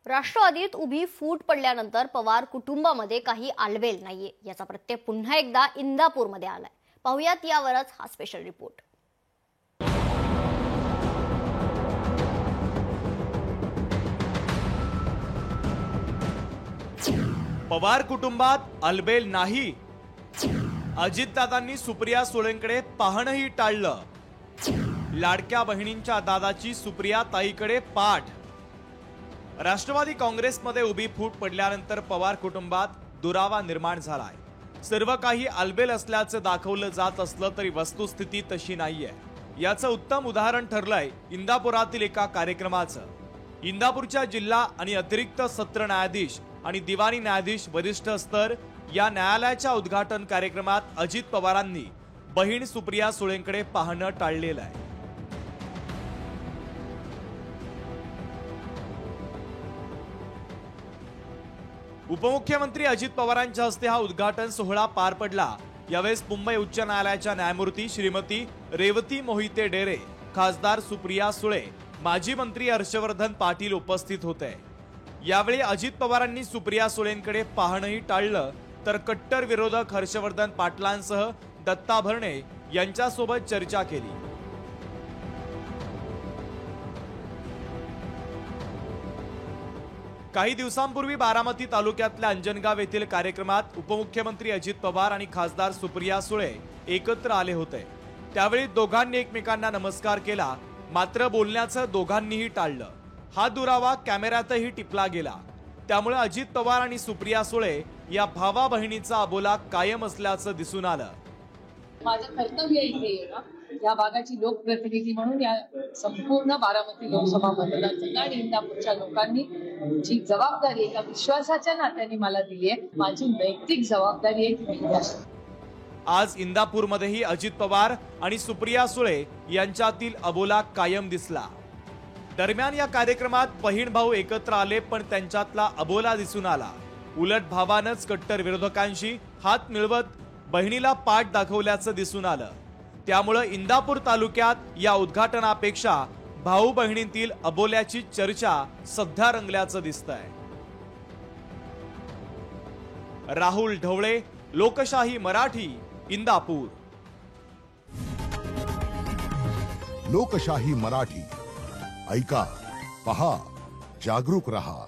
राष्ट्रवादीत उभी फूट पडल्यानंतर पवार कुटुंबामध्ये काही आलबेल नाहीये, याचा प्रत्यय पुन्हा एकदा इंदापूरमध्ये आलाय। पाहुयात यावरच हा स्पेशल रिपोर्ट। पवार कुटुंबात आलबेल नाही। अजितदादांनी सुप्रिया सुळेंकडे पाहणंही टाळलं। लाडक्या बहिणींच्या दादाची सुप्रिया ताईकडे पाठ। राष्ट्रवादी काँग्रेसमध्ये उभी फूट पडल्यानंतर पवार कुटुंबात दुरावा निर्माण झालाय। सर्व काही आलबेल असल्याचं दाखवलं जात असलं तरी वस्तुस्थिती तशी नाहीये। याचं उत्तम उदाहरण ठरलंय इंदापुरातील एका कार्यक्रमाचं। इंदापूरच्या जिल्हा आणि अतिरिक्त सत्र न्यायाधीश आणि दिवाणी न्यायाधीश वरिष्ठ स्तर या न्यायालयाच्या उद्घाटन कार्यक्रमात अजित पवारांनी बहीण सुप्रिया सुळेंकडे पाहणं टाळलेलं आहे। उपमुख्यमंत्री अजित पवारांच्या हस्ते हा उद्घाटन सोहळा पार पडला। यावेळेस मुंबई उच्च न्यायालयाच्या न्यायमूर्ती श्रीमती रेवती मोहिते डेरे, खासदार सुप्रिया सुळे, माजी मंत्री हर्षवर्धन पाटील उपस्थित होते। यावेळी अजित पवारांनी सुप्रिया सुळेंकडे पाहणंही टाळलं, तर कट्टर विरोधक हर्षवर्धन पाटलांसह दत्ता भरणे यांच्यासोबत चर्चा केली। काही दिवसांपूर्वी बारामती तालुक्यातल्या अंजनगाव येथील कार्यक्रमात उपमुख्यमंत्री अजित पवार आणि खासदार सुप्रिया सुळे एकत्र आले होते। त्यावेळी दोघांनी एकमेकांना नमस्कार केला, मात्र बोलण्याचं दोघांनीही टाळलं। हा दुरावा कॅमेऱ्यातही टिपला गेला। त्यामुळे अजित पवार आणि सुप्रिया सुळे या भावा बहिणीचा अबोला कायम असल्याचं दिसून आलं। माझं कर्तव्य इथे येणं, या भागाची लोकप्रतिनिधी म्हणून या संपूर्ण बारामती लोकसभा मतदारसंघ आणि इंदापूरच्या लोकांनी जी जबाबदारी एका विश्वासाच्या नात्याने मला दिली आहे, माझी नैतिक जबाबदारी आहे की आज इंदापूरमध्येही अजित पवार आणि सुप्रिया सुळे यांच्यातील अबोला कायम दिसला। दरम्यान या कार्यक्रमात बहीण भाऊ एकत्र आले, पण त्यांच्यातला अबोला दिसून आला। उलट भावानंच कट्टर विरोधकांशी हात मिळवत बहिणीला पाठ दाखवल्याचं दिसून आलं। त्यामुळे इंदापूर तालुक्यात या उद्घाटनापेक्षा भाऊ बहिणींतील अबोल्याची चर्चा सध्या रंगल्याचं दिसतंय। राहुल ढवळे, लोकशाही मराठी, इंदापूर। लोकशाही मराठी, ऐका, पहा, जागरूक रहा।